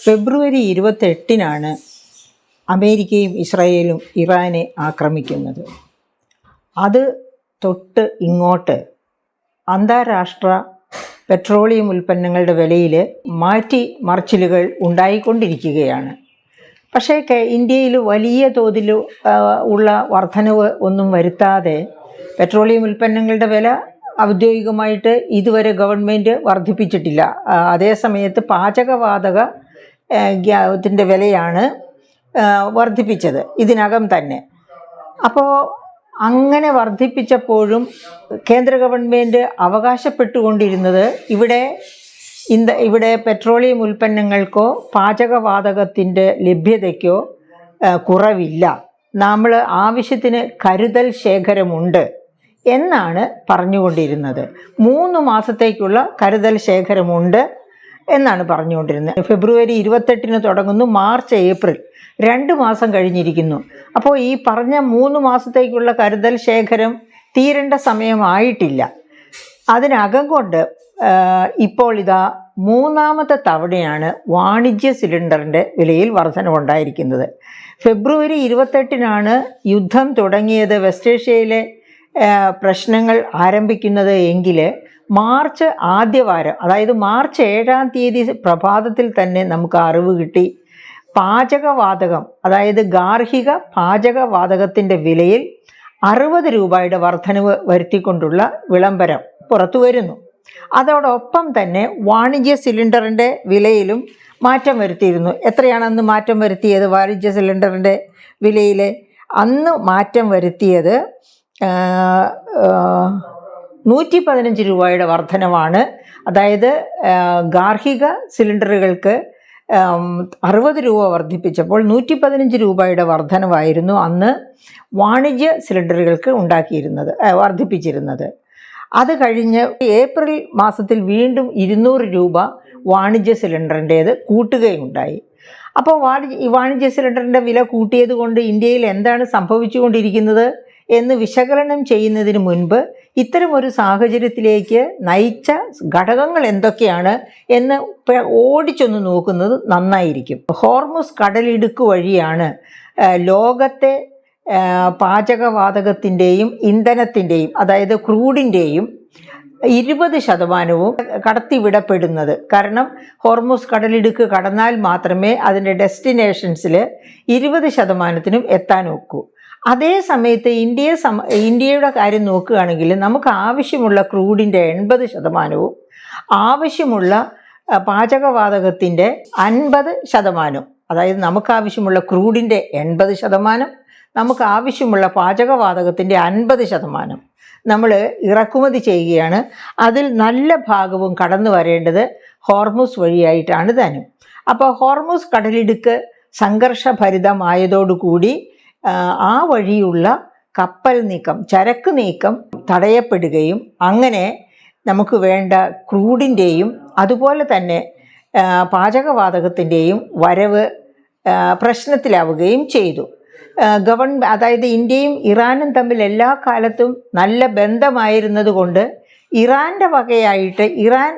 ഫെബ്രുവരി 28-നാണ് അമേരിക്കയും ഇസ്രായേലും ഇറാനെ ആക്രമിക്കുന്നത്. അത് തൊട്ട് ഇങ്ങോട്ട് അന്താരാഷ്ട്ര പെട്രോളിയം ഉൽപ്പന്നങ്ങളുടെ വിലയിൽ മറിച്ചിലുകൾ ഉണ്ടായിക്കൊണ്ടിരിക്കുകയാണ്. പക്ഷേ ഇന്ത്യയിൽ വലിയ തോതിൽ ഉള്ള വർധനവ് ഒന്നും വരുത്താതെ പെട്രോളിയം ഉൽപ്പന്നങ്ങളുടെ വില ഔദ്യോഗികമായിട്ട് ഇതുവരെ ഗവൺമെൻറ് വർദ്ധിപ്പിച്ചിട്ടില്ല. അതേ സമയത്ത് പാചകവാതകത്തിൻ്റെ വിലയാണ് വർദ്ധിപ്പിച്ചത് ഇതിനകം തന്നെ. അപ്പോൾ അങ്ങനെ വർദ്ധിപ്പിച്ചപ്പോഴും കേന്ദ്ര ഗവൺമെൻറ് അവകാശപ്പെട്ടുകൊണ്ടിരുന്നത് ഇവിടെ പെട്രോളിയം ഉൽപ്പന്നങ്ങൾക്കോ പാചകവാതകത്തിൻ്റെ ലഭ്യതയ്ക്കോ കുറവില്ല, നമ്മൾ ആവശ്യത്തിന് കരുതൽ ശേഖരമുണ്ട് എന്നാണ് പറഞ്ഞുകൊണ്ടിരുന്നത്. 3 മാസത്തേക്കുള്ള കരുതൽ ശേഖരമുണ്ട് എന്നാണ് പറഞ്ഞുകൊണ്ടിരുന്നത്. ഫെബ്രുവരി 28-ന് തുടങ്ങുന്നു, മാർച്ച് ഏപ്രിൽ 2 മാസം കഴിഞ്ഞിരിക്കുന്നു. അപ്പോൾ ഈ പറഞ്ഞ 3 മാസത്തേക്കുള്ള കരുതൽ ശേഖരം തീരേണ്ട സമയമായിട്ടില്ല. അതിനകം കൊണ്ട് ഇപ്പോൾ ഇതാ 3ാമത്തെ തവണയാണ് വാണിജ്യ സിലിണ്ടറിൻ്റെ വിലയിൽ വർധനവുണ്ടായിരിക്കുന്നത്. ഫെബ്രുവരി 28-നാണ് യുദ്ധം തുടങ്ങിയത്, വെസ്റ്റ് ഏഷ്യയിലെ പ്രശ്നങ്ങൾ ആരംഭിക്കുന്നത് എങ്കിൽ മാർച്ച് ആദ്യവാരം, അതായത് മാർച്ച് 7-ാം തീയതി പ്രഭാതത്തിൽ തന്നെ നമുക്ക് അറിവ് കിട്ടി പാചകവാതകം, അതായത് ഗാർഹിക പാചകവാതകത്തിൻ്റെ വിലയിൽ 60 രൂപയുടെ വർധനവ് വരുത്തിക്കൊണ്ടുള്ള വിളംബരം പുറത്തു വരുന്നു. അതോടൊപ്പം തന്നെ വാണിജ്യ സിലിണ്ടറിൻ്റെ വിലയിലും മാറ്റം വരുത്തിയിരുന്നു. എത്രയാണ് അന്ന് മാറ്റം വരുത്തിയത്? വാണിജ്യ സിലിണ്ടറിൻ്റെ വിലയിൽ അന്ന് മാറ്റം വരുത്തിയത് 115 രൂപയുടെ വർധനവാണ്. അതായത് ഗാർഹിക സിലിണ്ടറുകൾക്ക് 60 രൂപ വർദ്ധിപ്പിച്ചപ്പോൾ 115 രൂപയുടെ വർധനവായിരുന്നു അന്ന് വാണിജ്യ സിലിണ്ടറുകൾക്ക് വർദ്ധിപ്പിച്ചിരുന്നത്. അത് കഴിഞ്ഞ് ഏപ്രിൽ മാസത്തിൽ വീണ്ടും 200 രൂപ വാണിജ്യ സിലിണ്ടറിൻ്റേത് കൂട്ടുകയുണ്ടായി. അപ്പോൾ വാണിജ്യ സിലിണ്ടറിൻ്റെ വില കൂട്ടിയത് കൊണ്ട് ഇന്ത്യയിൽ എന്താണ് സംഭവിച്ചുകൊണ്ടിരിക്കുന്നത് എന്ന് വിശകലനം ചെയ്യുന്നതിന് മുൻപ് ഇത്തരമൊരു സാഹചര്യത്തിലേക്ക് നയിച്ച ഘടകങ്ങൾ എന്തൊക്കെയാണ് എന്ന് ഓടിച്ചൊന്ന് നോക്കുന്നത് നന്നായിരിക്കും. ഹോർമുസ് കടലിടുക്ക് വഴിയാണ് ലോകത്തെ പാചകവാതകത്തിൻ്റെയും ഇന്ധനത്തിൻ്റെയും, അതായത് ക്രൂഡിൻ്റെയും 20% കടത്തിവിടപ്പെടുന്നത്. കാരണം ഹോർമുസ് കടലിടുക്ക് കടന്നാൽ മാത്രമേ അതിൻ്റെ ഡെസ്റ്റിനേഷൻസിൽ 20% എത്താൻ ഒക്കൂ. അതേ സമയത്ത് ഇന്ത്യയുടെ കാര്യം നോക്കുകയാണെങ്കിൽ നമുക്ക് ആവശ്യമുള്ള ക്രൂഡിൻ്റെ 80%, ആവശ്യമുള്ള പാചകവാതകത്തിൻ്റെ 50%, അതായത് നമുക്ക് ആവശ്യമുള്ള ക്രൂഡിൻ്റെ 80%, നമുക്ക് ആവശ്യമുള്ള പാചകവാതകത്തിൻ്റെ 50% നമ്മൾ ഇറക്കുമതി ചെയ്യുകയാണ്. അതിൽ നല്ല ഭാഗവും കടന്നു വരേണ്ടത് ഹോർമുസ് വഴിയായിട്ടാണ് താനും. അപ്പോൾ ഹോർമുസ് കടലിടുക്ക് സംഘർഷഭരിതമായതോടുകൂടി ആ വഴിയുള്ള കപ്പൽ നീക്കം, ചരക്ക് നീക്കം തടയപ്പെടുകയും അങ്ങനെ നമുക്ക് വേണ്ട ക്രൂഡിൻ്റെയും അതുപോലെ തന്നെ പാചകവാതകത്തിൻ്റെയും വരവ് പ്രശ്നത്തിലാവുകയും ചെയ്തു. അതായത് ഇന്ത്യയും ഇറാനും തമ്മിൽ എല്ലാ കാലത്തും നല്ല ബന്ധമായിരുന്നത് കൊണ്ട് ഇറാൻ്റെ വകയായിട്ട് ഇറാൻ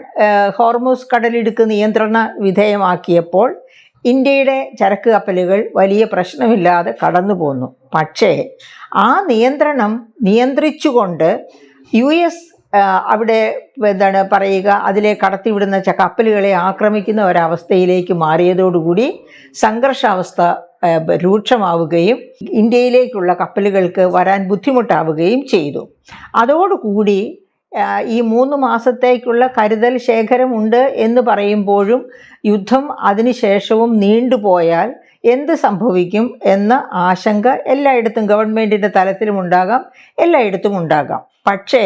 ഹോർമുസ് കടലിടുക്ക് നിയന്ത്രണ വിധേയമാക്കിയപ്പോൾ ഇന്ത്യയുടെ ചരക്ക് കപ്പലുകൾ വലിയ പ്രശ്നമില്ലാതെ കടന്നു പോന്നു. പക്ഷേ ആ നിയന്ത്രണം നിയന്ത്രിച്ചുകൊണ്ട് US അവിടെ അതിലെ കടത്തിവിടുന്ന കപ്പലുകളെ ആക്രമിക്കുന്ന ഒരവസ്ഥയിലേക്ക് മാറിയതോടുകൂടി സംഘർഷാവസ്ഥ രൂക്ഷമാവുകയും ഇന്ത്യയിലേക്കുള്ള കപ്പലുകൾക്ക് വരാൻ ബുദ്ധിമുട്ടാവുകയും ചെയ്തു. അതോടുകൂടി ഈ 3 മാസത്തേക്കുള്ള കരുതൽ ശേഖരമുണ്ട് എന്ന് പറയുമ്പോഴും യുദ്ധം അതിനുശേഷവും നീണ്ടുപോയാൽ എന്ത് സംഭവിക്കും എന്ന ആശങ്ക എല്ലായിടത്തും ഗവൺമെൻറ്റിൻ്റെ തലത്തിലും ഉണ്ടാകാം, എല്ലായിടത്തും ഉണ്ടാകാം. പക്ഷേ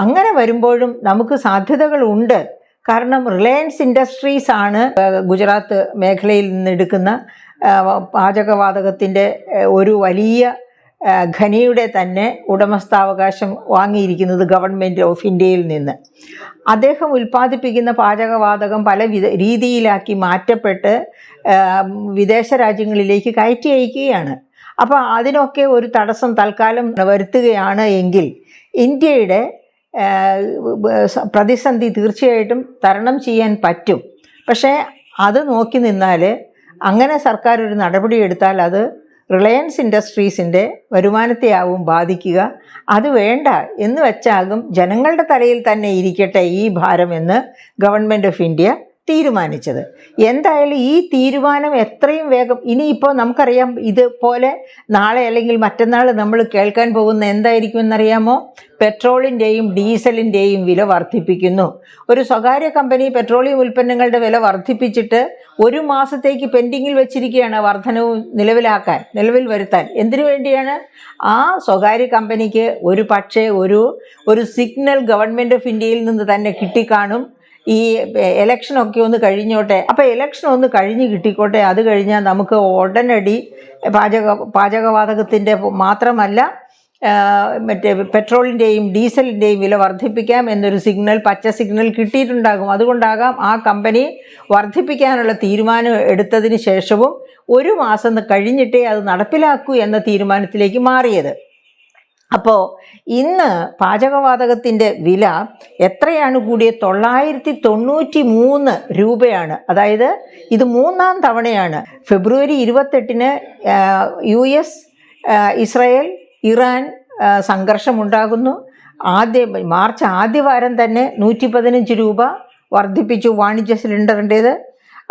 അങ്ങനെ വരുമ്പോഴും നമുക്ക് സാധ്യതകളുണ്ട്. കാരണം റിലയൻസ് ഇൻഡസ്ട്രീസ് ആണ് ഗുജറാത്ത് മേഖലയിൽ നിന്നെടുക്കുന്ന പാചകവാതകത്തിൻ്റെ ഒരു വലിയ ഖനിയുടെ തന്നെ ഉടമസ്ഥാവകാശം വാങ്ങിയിരിക്കുന്നത് ഗവൺമെൻറ് ഓഫ് ഇന്ത്യയിൽ നിന്ന്. അദ്ദേഹം ഉൽപ്പാദിപ്പിക്കുന്ന പാചകവാതകം പല രീതിയിലാക്കി മാറ്റപ്പെട്ട് വിദേശ രാജ്യങ്ങളിലേക്ക് കയറ്റി അയക്കുകയാണ്. അപ്പോൾ അതിനൊക്കെ ഒരു തടസ്സം തൽക്കാലം വരുത്തുകയാണ് എങ്കിൽ ഇന്ത്യയുടെ പ്രതിസന്ധി തീർച്ചയായിട്ടും തരണം ചെയ്യാൻ പറ്റും. പക്ഷേ അത് നോക്കി നിന്നാൽ, അങ്ങനെ സർക്കാർ ഒരു നടപടി എടുത്താൽ അത് റിലയൻസ് ഇൻഡസ്ട്രീസിൻ്റെ വരുമാനത്തെയാവും ബാധിക്കുക. അത് വേണ്ട എന്ന് വെച്ചാകും ജനങ്ങളുടെ തലയിൽ തന്നെ ഇരിക്കട്ടെ ഈ ഭാരം എന്ന് ഗവൺമെൻറ് ഓഫ് ഇന്ത്യ തീരുമാനിച്ചത്. എന്തായാലും ഈ തീരുമാനം എത്രയും വേഗം, ഇനിയിപ്പോൾ നമുക്കറിയാം ഇതുപോലെ നാളെ അല്ലെങ്കിൽ മറ്റന്നാൾ നമ്മൾ കേൾക്കാൻ പോകുന്ന എന്തായിരിക്കുമെന്നറിയാമോ? പെട്രോളിൻ്റെയും ഡീസലിൻ്റെയും വില വർദ്ധിപ്പിക്കുന്നു. ഒരു സ്വകാര്യ കമ്പനി പെട്രോളിയം ഉൽപ്പന്നങ്ങളുടെ വില വർദ്ധിപ്പിച്ചിട്ട് ഒരു മാസത്തേക്ക് പെൻഡിങ്ങിൽ വെച്ചിരിക്കുകയാണ് വർധനവ് നിലവിൽ വരുത്താൻ. എന്തിനു വേണ്ടിയാണ്? ആ സ്വകാര്യ കമ്പനിക്ക് ഒരു പക്ഷേ ഒരു സിഗ്നൽ ഗവൺമെൻറ് ഓഫ് ഇന്ത്യയിൽ നിന്ന് തന്നെ കിട്ടിക്കാണും. ഈ ഇലക്ഷനൊക്കെ ഒന്ന് കഴിഞ്ഞോട്ടെ, അപ്പോൾ ഇലക്ഷൻ ഒന്ന് കഴിഞ്ഞ് കിട്ടിക്കോട്ടെ, അത് കഴിഞ്ഞാൽ നമുക്ക് ഉടനടി പാചകവാതകത്തിൻ്റെ മാത്രമല്ല മറ്റേ പെട്രോളിൻ്റെയും ഡീസലിൻ്റെയും വില വർദ്ധിപ്പിക്കാം എന്നൊരു പച്ച സിഗ്നൽ കിട്ടിയിട്ടുണ്ടാകും. അതുകൊണ്ടാകാം ആ കമ്പനി വർദ്ധിപ്പിക്കാനുള്ള തീരുമാനം എടുത്തതിന് ശേഷവും ഒരു മാസം കഴിഞ്ഞിട്ടേ അത് നടപ്പിലാക്കൂ എന്ന തീരുമാനത്തിലേക്ക് മാറിയത്. അപ്പോൾ ഇന്ന് പാചകവാതകത്തിൻ്റെ വില എത്രയാണ് കൂടിയത്? 993 രൂപയാണ്. അതായത് ഇത് 3ാം തവണയാണ്. ഫെബ്രുവരി 28-ന് US, ഇസ്രായേൽ, ഇറാൻ സംഘർഷമുണ്ടാകുന്നു. മാർച്ച് ആദ്യവാരം തന്നെ 115 രൂപ വർദ്ധിപ്പിച്ചു വാണിജ്യ സിലിണ്ടറിൻ്റേത്.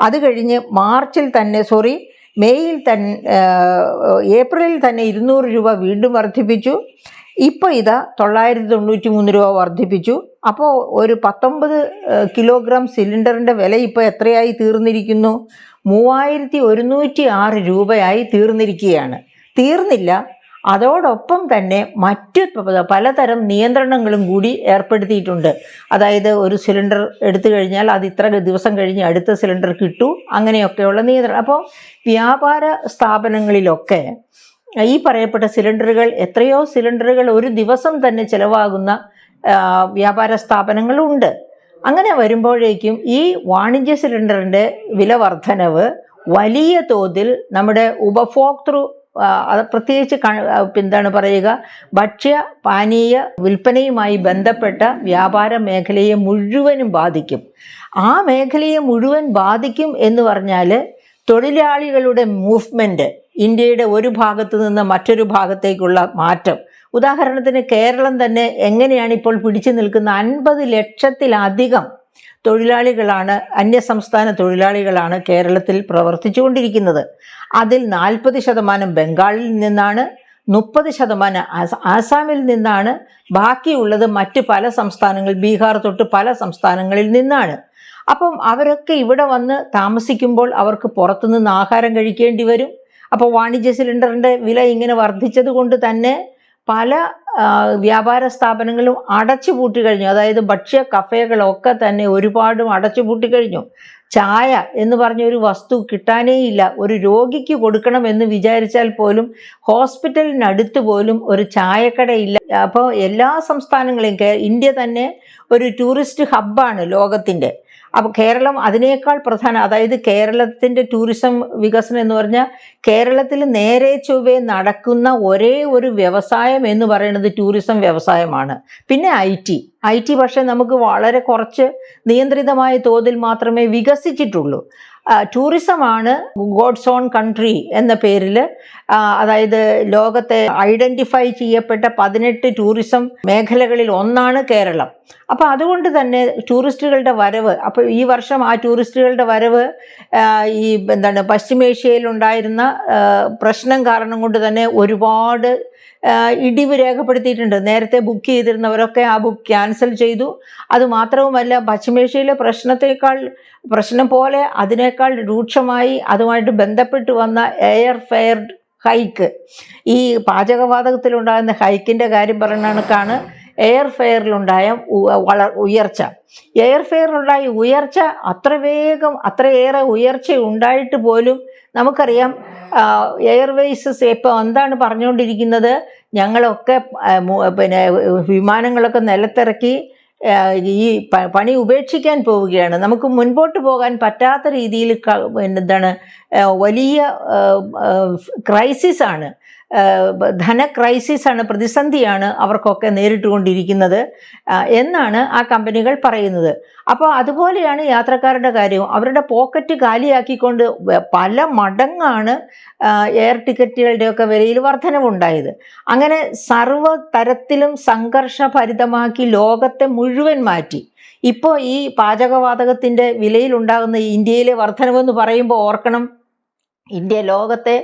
അത് കഴിഞ്ഞ് ഏപ്രിലിൽ തന്നെ 200 രൂപ വീണ്ടും വർദ്ധിപ്പിച്ചു. ഇപ്പോൾ ഇതാ 993 രൂപ വർദ്ധിപ്പിച്ചു. അപ്പോൾ ഒരു 19 കിലോഗ്രാം സിലിണ്ടറിൻ്റെ വില ഇപ്പോൾ എത്രയായി തീർന്നിരിക്കുന്നു? 3106 രൂപയായി തീർന്നിരിക്കുകയാണ്. തീർന്നില്ല, അതോടൊപ്പം തന്നെ മറ്റ് പലതരം നിയന്ത്രണങ്ങളും കൂടി ഏർപ്പെടുത്തിയിട്ടുണ്ട്. അതായത് ഒരു സിലിണ്ടർ എടുത്തു കഴിഞ്ഞാൽ അത് ഇത്ര ദിവസം കഴിഞ്ഞ് അടുത്ത സിലിണ്ടർ കിട്ടൂ, അങ്ങനെയൊക്കെയുള്ള നിയന്ത്രണം. അപ്പോൾ വ്യാപാര സ്ഥാപനങ്ങളിലൊക്കെ ഈ പറയപ്പെട്ട എത്രയോ സിലിണ്ടറുകൾ ഒരു ദിവസം തന്നെ ചിലവാകുന്ന വ്യാപാര സ്ഥാപനങ്ങളുണ്ട്. അങ്ങനെ വരുമ്പോഴേക്കും ഈ വാണിജ്യ സിലിണ്ടറിൻ്റെ വില വർധനവ് വലിയ തോതിൽ നമ്മുടെ ഉപഭോക്തൃ പ്രത്യേകിച്ച് ഭക്ഷ്യ പാനീയ വിൽപ്പനയുമായി ബന്ധപ്പെട്ട വ്യാപാര മേഖലയെ മുഴുവനും ബാധിക്കും. ആ മേഖലയെ മുഴുവൻ ബാധിക്കും എന്ന് പറഞ്ഞാൽ തൊഴിലാളികളുടെ മൂവ്മെൻറ്റ്, ഇന്ത്യയുടെ ഒരു ഭാഗത്തു നിന്ന് മറ്റൊരു ഭാഗത്തേക്കുള്ള മാറ്റം. ഉദാഹരണത്തിന് കേരളം തന്നെ എങ്ങനെയാണ് ഇപ്പോൾ പിടിച്ചു നിൽക്കുന്ന? 50 ലക്ഷത്തിലധികം തൊഴിലാളികളാണ്, അന്യസംസ്ഥാന തൊഴിലാളികളാണ് കേരളത്തിൽ പ്രവർത്തിച്ചുകൊണ്ടിരിക്കുന്നത്. അതിൽ 40% ബംഗാളിൽ നിന്നാണ്, 30% ആസാമിൽ നിന്നാണ്, ബാക്കിയുള്ളത് മറ്റ് പല സംസ്ഥാനങ്ങൾ, ബീഹാർ തൊട്ട് പല സംസ്ഥാനങ്ങളിൽ നിന്നാണ്. അപ്പം അവരൊക്കെ ഇവിടെ വന്ന് താമസിക്കുമ്പോൾ അവർക്ക് പുറത്തുനിന്ന് ആഹാരം കഴിക്കേണ്ടി വരും. അപ്പോൾ വാണിജ്യ സിലിണ്ടറിൻ്റെ വില ഇങ്ങനെ വർദ്ധിച്ചത് കൊണ്ട് തന്നെ പല വ്യാപാര സ്ഥാപനങ്ങളും അടച്ചുപൂട്ടി കഴിഞ്ഞു. അതായത് ഭക്ഷ്യ കഫേകളൊക്കെ തന്നെ ഒരുപാടും അടച്ചുപൂട്ടി കഴിഞ്ഞു. ചായ എന്ന് പറഞ്ഞൊരു വസ്തു കിട്ടാനേ ഇല്ല. ഒരു രോഗിക്ക് കൊടുക്കണമെന്ന് വിചാരിച്ചാൽ പോലും ഹോസ്പിറ്റലിനടുത്ത് പോലും ഒരു ചായക്കടയില്ല. അപ്പോൾ എല്ലാ സംസ്ഥാനങ്ങളെയും, ഇന്ത്യ തന്നെ ഒരു ടൂറിസ്റ്റ് ഹബ്ബാണ് ലോകത്തിൻ്റെ. അപ്പോൾ കേരളം അതിനേക്കാൾ പ്രധാനം. അതായത് കേരളത്തിൻ്റെ ടൂറിസം വികസനം എന്ന് പറഞ്ഞാൽ കേരളത്തിൽ നേരെ ചൊവ്വേ നടക്കുന്ന ഒരേ ഒരു വ്യവസായം എന്ന് പറയുന്നത് ടൂറിസം വ്യവസായമാണ്. പിന്നെ ഐ ടി പക്ഷേ നമുക്ക് വളരെ കുറച്ച് നിയന്ത്രിതമായ തോതിൽ മാത്രമേ വികസിച്ചിട്ടുള്ളൂ. ടൂറിസമാണ് ഗോഡ്സ് ഓൺ കൺട്രി എന്ന പേരിൽ, അതായത് ലോകത്തെ ഐഡൻറ്റിഫൈ ചെയ്യപ്പെട്ട 18 ടൂറിസം മേഖലകളിൽ ഒന്നാണ് കേരളം. അപ്പോൾ അതുകൊണ്ട് തന്നെ ടൂറിസ്റ്റുകളുടെ വരവ്, അപ്പോൾ ഈ വർഷം ആ ടൂറിസ്റ്റുകളുടെ വരവ് പശ്ചിമേഷ്യയിലുണ്ടായിരുന്ന പ്രശ്നം കാരണം കൊണ്ട് തന്നെ ഒരുപാട് ഇടിവ് രേഖപ്പെടുത്തിയിട്ടുണ്ട്. നേരത്തെ ബുക്ക് ചെയ്തിരുന്നവരൊക്കെ ആ ബുക്ക് ക്യാൻസൽ ചെയ്തു. അതുമാത്രവുമല്ല, പശ്ചിമേഷ്യയിലെ പ്രശ്നം പോലെ അതിനേക്കാൾ രൂക്ഷമായി അതുമായിട്ട് ബന്ധപ്പെട്ട് വന്ന എയർ ഫെയർ ഹൈക്ക്, ഈ പാചകവാതകത്തിലുണ്ടാകുന്ന ഹൈക്കിൻ്റെ കാര്യം പറയുന്ന കണക്കാണ് എയർ ഫെയറിലുണ്ടായ ഉയർച്ച. എയർ ഫെയറിലുണ്ടായ ഉയർച്ച അത്രയേറെ ഉയർച്ച ഉണ്ടായിട്ട് പോലും നമുക്കറിയാം എയർവേയ്സസ് ഇപ്പോൾ എന്താണ് പറഞ്ഞുകൊണ്ടിരിക്കുന്നത്? ഞങ്ങളൊക്കെ വിമാനങ്ങളൊക്കെ നിലത്തിറക്കി ഈ പണി ഉപേക്ഷിക്കാൻ പോവുകയാണ്. നമുക്ക് മുൻപോട്ട് പോകാൻ പറ്റാത്ത രീതിയിൽ വലിയ ക്രൈസിസാണ്. ധനക്രൈസിസാണ്, പ്രതിസന്ധിയാണ് അവർക്കൊക്കെ നേരിട്ടുകൊണ്ടിരിക്കുന്നത് എന്നാണ് ആ കമ്പനികൾ പറയുന്നത്. അപ്പോൾ അതുപോലെയാണ് യാത്രക്കാരുടെ കാര്യവും. അവരുടെ പോക്കറ്റ് കാലിയാക്കിക്കൊണ്ട് പല മടങ്ങാണ് എയർ ടിക്കറ്റുകളുടെയൊക്കെ വിലയിൽ വർധനവുണ്ടായത്. അങ്ങനെ സർവ്വ തരത്തിലും സംഘർഷഭരിതമാക്കി ലോകത്തെ മുഴുവൻ മാറ്റി. ഇപ്പോൾ ഈ പാചകവാതകത്തിൻ്റെ വിലയിലുണ്ടാകുന്ന ഇന്ത്യയിലെ വർധനവെന്ന് പറയുമ്പോൾ ഓർക്കണം, ഇന്ത്യ ലോകത്തെ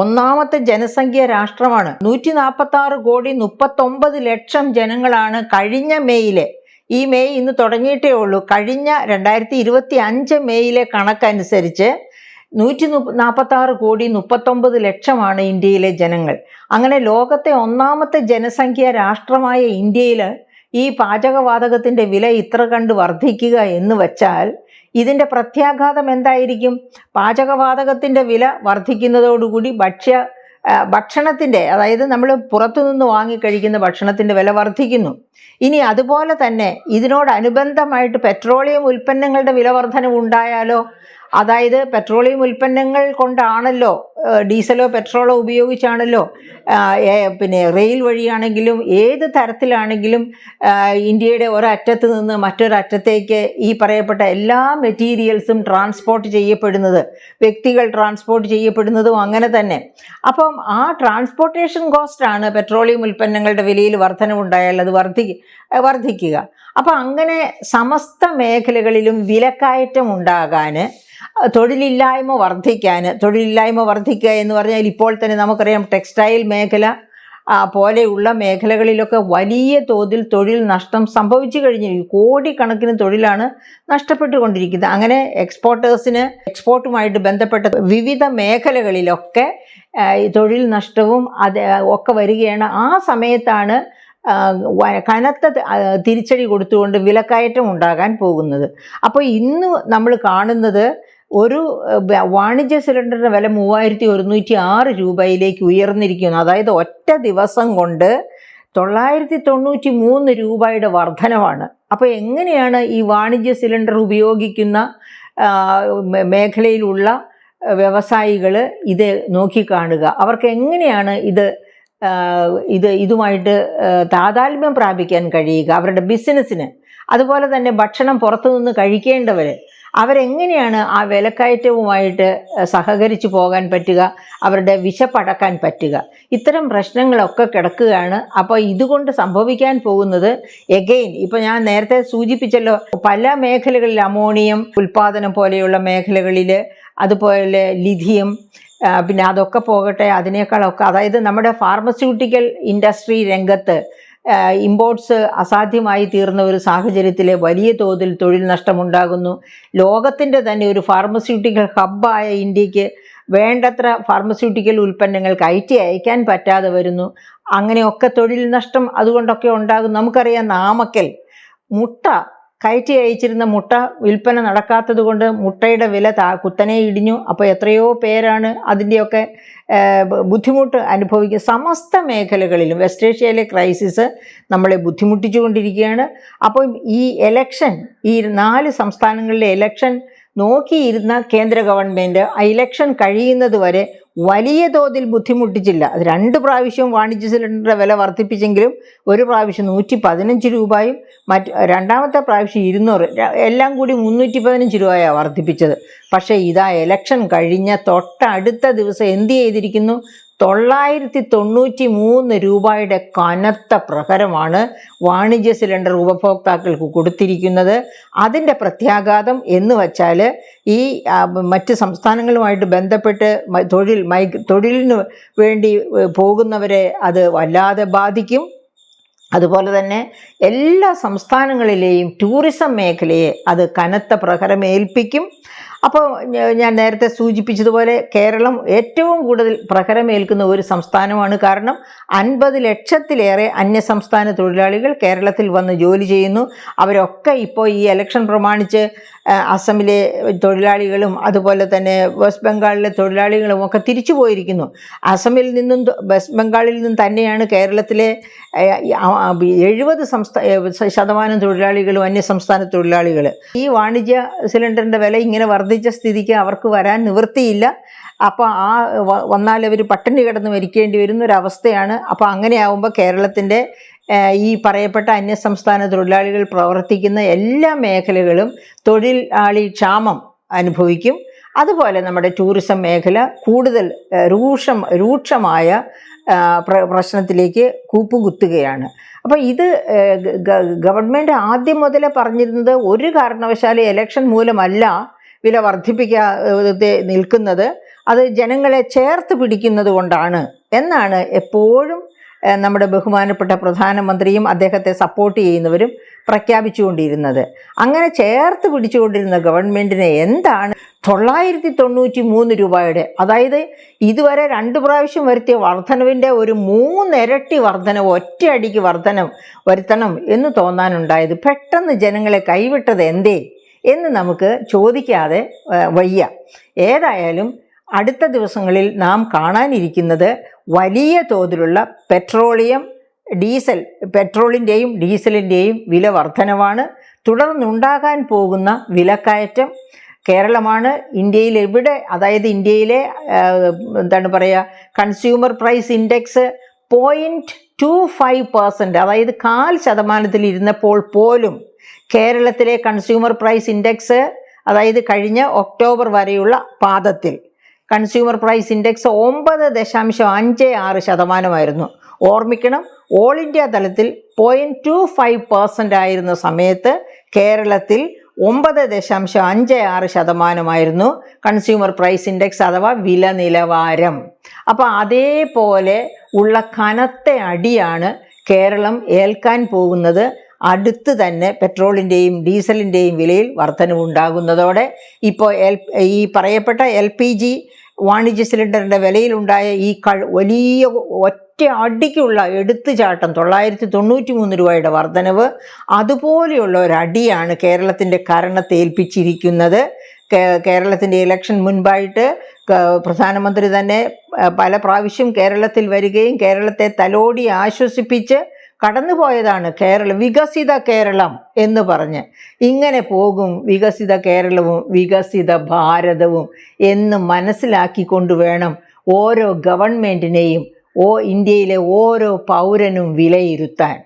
ഒന്നാമത്തെ ജനസംഖ്യ രാഷ്ട്രമാണ്. 146,39,00,000 ജനങ്ങളാണ് കഴിഞ്ഞ മെയ്യിലെ, ഈ മെയ് ഇന്ന് തുടങ്ങിയിട്ടേ ഉള്ളൂ, കഴിഞ്ഞ 2025 മെയ്യിലെ കണക്കനുസരിച്ച് 146,39,00,000 ഇന്ത്യയിലെ ജനങ്ങൾ. അങ്ങനെ ലോകത്തെ ഒന്നാമത്തെ ജനസംഖ്യ രാഷ്ട്രമായ ഇന്ത്യയിൽ ഈ പാചകവാതകത്തിൻ്റെ വില ഇത്ര കണ്ട് വർദ്ധിക്കുക എന്ന് വച്ചാൽ ഇതിൻ്റെ പ്രത്യാഘാതം എന്തായിരിക്കും? പാചകവാതകത്തിൻ്റെ വില വർദ്ധിക്കുന്നതോടുകൂടി ഭക്ഷണത്തിൻ്റെ, അതായത് നമ്മൾ പുറത്തുനിന്ന് വാങ്ങിക്കഴിക്കുന്ന ഭക്ഷണത്തിൻ്റെ വില വർദ്ധിക്കുന്നു. ഇനി അതുപോലെ തന്നെ ഇതിനോടനുബന്ധമായിട്ട് പെട്രോളിയം ഉൽപ്പന്നങ്ങളുടെ വില വർധനവുണ്ടായാലോ? അതായത് പെട്രോളിയം ഉൽപ്പന്നങ്ങൾ കൊണ്ടാണല്ലോ, ഡീസലോ പെട്രോളോ ഉപയോഗിച്ചാണല്ലോ പിന്നെ റെയിൽ വഴിയാണെങ്കിലും ഏത് തരത്തിലാണെങ്കിലും ഇന്ത്യയുടെ ഒരറ്റത്ത് നിന്ന് മറ്റൊരറ്റത്തേക്ക് ഈ പറയപ്പെട്ട എല്ലാ മെറ്റീരിയൽസും ട്രാൻസ്പോർട്ട് ചെയ്യപ്പെടുന്നത്, വ്യക്തികൾ ട്രാൻസ്പോർട്ട് ചെയ്യപ്പെടുന്നതും അങ്ങനെ തന്നെ. അപ്പം ആ ട്രാൻസ്പോർട്ടേഷൻ കോസ്റ്റാണ് പെട്രോളിയം ഉൽപ്പന്നങ്ങളുടെ വിലയിൽ വർധനവുണ്ടായാൽ അത് വർദ്ധിക്കുക. അപ്പം അങ്ങനെ സമസ്ത മേഖലകളിലും വിലക്കയറ്റം ഉണ്ടാകാൻ, തൊഴിലില്ലായ്മ വർദ്ധിക്കുക എന്ന് പറഞ്ഞാൽ ഇപ്പോൾ തന്നെ നമുക്കറിയാം ടെക്സ്റ്റൈൽ മേഖല പോലെയുള്ള മേഖലകളിലൊക്കെ വലിയ തോതിൽ തൊഴിൽ നഷ്ടം സംഭവിച്ചു കഴിഞ്ഞിരിക്കും. കോടിക്കണക്കിന് തൊഴിലാണ് നഷ്ടപ്പെട്ടുകൊണ്ടിരിക്കുന്നത്. അങ്ങനെ എക്സ്പോർട്ടുമായിട്ട് ബന്ധപ്പെട്ട വിവിധ മേഖലകളിലൊക്കെ തൊഴിൽ നഷ്ടവും ഒക്കെ വരികയാണ്. ആ സമയത്താണ് കനത്ത തിരിച്ചടി കൊടുത്തുകൊണ്ട് വിലക്കയറ്റം ഉണ്ടാകാൻ പോകുന്നത്. അപ്പോൾ ഇന്ന് നമ്മൾ കാണുന്നത് ഒരു വാണിജ്യ സിലിണ്ടറിൻ്റെ വില 3,106 രൂപയിലേക്ക് ഉയർന്നിരിക്കുന്നു. അതായത് ഒറ്റ ദിവസം കൊണ്ട് 993 രൂപയുടെ വർധനവാണ്. അപ്പോൾ എങ്ങനെയാണ് ഈ വാണിജ്യ സിലിണ്ടർ ഉപയോഗിക്കുന്ന മേഖലയിലുള്ള വ്യവസായികൾ ഇത് നോക്കിക്കാണുക? അവർക്ക് എങ്ങനെയാണ് ഇതുമായിട്ട് താതാത്മ്യം പ്രാപിക്കാൻ കഴിയുക അവരുടെ ബിസിനസ്സിന്? അതുപോലെ തന്നെ ഭക്ഷണം പുറത്തുനിന്ന് കഴിക്കേണ്ടവർ അവരെങ്ങനെയാണ് ആ വിലക്കയറ്റവുമായിട്ട് സഹകരിച്ചു പോകാൻ പറ്റുക, അവരുടെ വിശപ്പടക്കാൻ പറ്റുക? ഇത്തരം പ്രശ്നങ്ങളൊക്കെ കിടക്കുകയാണ്. അപ്പോൾ ഇതുകൊണ്ട് സംഭവിക്കാൻ പോകുന്നത് എഗെയിൻ ഇപ്പോൾ ഞാൻ നേരത്തെ സൂചിപ്പിച്ചല്ലോ, പല മേഖലകളിൽ അമോണിയം ഉൽപ്പാദനം പോലെയുള്ള മേഖലകളിൽ, അതുപോലെ ലിഥിയം, പിന്നെ അതൊക്കെ പോകട്ടെ, അതിനേക്കാളൊക്കെ അതായത് നമ്മുടെ ഫാർമസ്യൂട്ടിക്കൽ ഇൻഡസ്ട്രി രംഗത്ത് ഇമ്പോർട്ട്സ് അസാധ്യമായി തീർന്ന ഒരു സാഹചര്യത്തിൽ വലിയ തോതിൽ തൊഴിൽ നഷ്ടമുണ്ടാകുന്നു. ലോകത്തിൻ്റെ തന്നെ ഒരു ഫാർമസ്യൂട്ടിക്കൽ ഹബ്ബായ ഇന്ത്യക്ക് വേണ്ടത്ര ഫാർമസ്യൂട്ടിക്കൽ ഉൽപ്പന്നങ്ങൾ കയറ്റി അയക്കാൻ പറ്റാതെ വരുന്നു. അങ്ങനെയൊക്കെ തൊഴിൽ നഷ്ടം അതുകൊണ്ടൊക്കെ ഉണ്ടാകും. നമുക്കറിയാം നാമക്കൽ മുട്ട കയറ്റി അയച്ചിരുന്ന മുട്ട വിൽപ്പന നടക്കാത്തത് കൊണ്ട് മുട്ടയുടെ വില കുത്തനെ ഇടിഞ്ഞു. അപ്പോൾ എത്രയോ പേരാണ് അതിൻ്റെയൊക്കെ ബുദ്ധിമുട്ട് അനുഭവിക്കുക. സമസ്ത മേഖലകളിലും വെസ്റ്റ് ഏഷ്യയിലെ ക്രൈസിസ് നമ്മളെ ബുദ്ധിമുട്ടിച്ചു കൊണ്ടിരിക്കുകയാണ്. അപ്പോൾ ഈ ഇലക്ഷൻ, ഈ 4 സംസ്ഥാനങ്ങളിലെ ഇലക്ഷൻ നോക്കിയിരുന്ന കേന്ദ്ര ഗവൺമെൻറ് ആ ഇലക്ഷൻ കഴിയുന്നത് വരെ വലിയ തോതിൽ ബുദ്ധിമുട്ടിച്ചില്ല. അത് 2 പ്രാവശ്യവും വാണിജ്യ സിലിണ്ടറിൻ്റെ വില വർദ്ധിപ്പിച്ചെങ്കിലും ഒരു പ്രാവശ്യം 115 രൂപയും രണ്ടാമത്തെ പ്രാവശ്യം 200, എല്ലാം കൂടി 315 രൂപയാണ് വർദ്ധിപ്പിച്ചത്. പക്ഷേ ഇതാ ഇലക്ഷൻ കഴിഞ്ഞ തൊട്ടടുത്ത ദിവസം എന്ത് ചെയ്തിരിക്കുന്നു? 993 രൂപയുടെ കനത്ത പ്രഹരമാണ് വാണിജ്യ സിലിണ്ടർ ഉപഭോക്താക്കൾക്ക് കൊടുത്തിരിക്കുന്നത്. അതിൻ്റെ പ്രത്യാഘാതം എന്ന് വച്ചാൽ ഈ മറ്റ് സംസ്ഥാനങ്ങളുമായിട്ട് ബന്ധപ്പെട്ട് തൊഴിലിന് വേണ്ടി പോകുന്നവരെ അത് വല്ലാതെ ബാധിക്കും. അതുപോലെ തന്നെ എല്ലാ സംസ്ഥാനങ്ങളിലെയും ടൂറിസം മേഖലയെ അത് കനത്ത പ്രഹരമേൽപ്പിക്കും. അപ്പോൾ ഞാൻ നേരത്തെ സൂചിപ്പിച്ചതുപോലെ കേരളം ഏറ്റവും കൂടുതൽ പ്രഹരമേൽക്കുന്ന ഒരു സംസ്ഥാനമാണ്. കാരണം 50 ലക്ഷത്തിലേറെ അന്യസംസ്ഥാന തൊഴിലാളികൾ കേരളത്തിൽ വന്ന് ജോലി ചെയ്യുന്നു. അവരൊക്കെ ഇപ്പോൾ ഈ ഇലക്ഷൻ പ്രമാണിച്ച് അസമിലെ തൊഴിലാളികളും അതുപോലെ തന്നെ വെസ്റ്റ് ബംഗാളിലെ തൊഴിലാളികളും ഒക്കെ തിരിച്ചു പോയിരിക്കുന്നു. അസമിൽ നിന്നും വെസ്റ്റ് ബംഗാളിൽ നിന്നും തന്നെയാണ് കേരളത്തിലെ 70% തൊഴിലാളികളും അന്യസംസ്ഥാന തൊഴിലാളികൾ. ഈ വാണിജ്യ സിലിണ്ടറിൻ്റെ വില ഇങ്ങനെ വർദ്ധിച്ച സ്ഥിതിക്ക് അവർക്ക് വരാൻ നിവൃത്തിയില്ല. അപ്പോൾ വന്നാൽ അവർ പട്ടിണി കിടന്ന് മരിക്കേണ്ടി വരുന്നൊരവസ്ഥയാണ്. അപ്പോൾ അങ്ങനെയാവുമ്പോൾ കേരളത്തിൻ്റെ ഈ പറയപ്പെട്ട അന്യസംസ്ഥാന തൊഴിലാളികൾ പ്രവർത്തിക്കുന്ന എല്ലാ മേഖലകളും തൊഴിലാളി ക്ഷാമം അനുഭവിക്കും. അതുപോലെ നമ്മുടെ ടൂറിസം മേഖല കൂടുതൽ രൂക്ഷമായ പ്രശ്നത്തിലേക്ക് കൂപ്പുകുത്തുകയാണ്. അപ്പോൾ ഇത് ഗവൺമെൻറ് ആദ്യം മുതലേ പറഞ്ഞിരുന്നത് ഒരു കാരണവശാലും ഇലക്ഷൻ മൂലമല്ല വില വർദ്ധിപ്പിക്കാതെ നിൽക്കുന്നത്, അത് ജനങ്ങളെ ചേർത്ത് പിടിക്കുന്നത് കൊണ്ടാണ് എന്നാണ് എപ്പോഴും നമ്മുടെ ബഹുമാനപ്പെട്ട പ്രധാനമന്ത്രിയും അദ്ദേഹത്തെ സപ്പോർട്ട് ചെയ്യുന്നവരും പ്രഖ്യാപിച്ചുകൊണ്ടിരുന്നത്. അങ്ങനെ ചേർത്ത് പിടിച്ചുകൊണ്ടിരുന്ന ഗവൺമെൻറ്റിനെ എന്താണ് 993 രൂപയുടെ, അതായത് ഇതുവരെ 2 പ്രാവശ്യം വരുത്തിയ വർധനവിൻ്റെ ഒരു 3 ഇരട്ടി വർധനവ് ഒറ്റയടിക്ക് വരുത്തണം എന്ന് തോന്നാനുണ്ടായത്? പെട്ടെന്ന് ജനങ്ങളെ കൈവിട്ടത് എന്തേ എന്ന് നമുക്ക് ചോദിക്കാതെ വയ്യ. ഏതായാലും അടുത്ത ദിവസങ്ങളിൽ നാം കാണാനിരിക്കുന്നത് വലിയ തോതിലുള്ള പെട്രോളിൻ്റെയും ഡീസലിൻ്റെയും വില വർധനവാണ്. തുടർന്നുണ്ടാകാൻ പോകുന്ന വിലക്കയറ്റം കേരളമാണ് ഇന്ത്യയിൽ എവിടെ, അതായത് ഇന്ത്യയിലെ കൺസ്യൂമർ പ്രൈസ് ഇൻഡെക്സ് 0.25%, അതായത് 0.25% ഇരുന്നപ്പോൾ പോലും കേരളത്തിലെ കൺസ്യൂമർ പ്രൈസ് ഇൻഡെക്സ്, അതായത് കഴിഞ്ഞ ഒക്ടോബർ വരെയുള്ള പാദത്തിൽ കൺസ്യൂമർ പ്രൈസ് ഇൻഡെക്സ് 9.56% ഓർമ്മിക്കണം. ഓൾ ഇന്ത്യ തലത്തിൽ 0.25% ആയിരുന്ന സമയത്ത് കേരളത്തിൽ 9.56% കൺസ്യൂമർ പ്രൈസ് ഇൻഡെക്സ് അഥവാ വില നിലവാരം. അപ്പോൾ അതേപോലെ ഉള്ള കനത്ത അടിയാണ് കേരളം ഏൽക്കാൻ പോകുന്നത്. അടുത്ത് തന്നെ പെട്രോളിൻ്റെയും ഡീസലിൻ്റെയും വിലയിൽ വർധനവുണ്ടാകുന്നതോടെ ഇപ്പോൾ ഈ പറയപ്പെട്ട LPG വാണിജ്യ സിലിണ്ടറിൻ്റെ വിലയിലുണ്ടായ ഈ വലിയ ഒറ്റ അടിക്കുള്ള എടുത്തുചാട്ടം 993 രൂപയുടെ വർധനവ്, അതുപോലെയുള്ള ഒരടിയാണ് കേരളത്തിൻ്റെ കരണത്തെ ഏൽപ്പിച്ചിരിക്കുന്നത്. കേരളത്തിൻ്റെ ഇലക്ഷൻ മുൻപായിട്ട് പ്രധാനമന്ത്രി തന്നെ പല പ്രാവശ്യം കേരളത്തിൽ വരികയും കേരളത്തെ തലോടി ആശ്വസിപ്പിച്ച് കടന്നുപോയതാണ് വികസിത കേരളം എന്ന് പറഞ്ഞ്. ഇങ്ങനെ പോകും വികസിത കേരളവും വികസിത ഭാരതവും എന്ന് മനസ്സിലാക്കിക്കൊണ്ട് വേണം ഓരോ ഗവൺമെൻറ്റിനെയും ഇന്ത്യയിലെ ഓരോ പൗരനും വിലയിരുത്താൻ.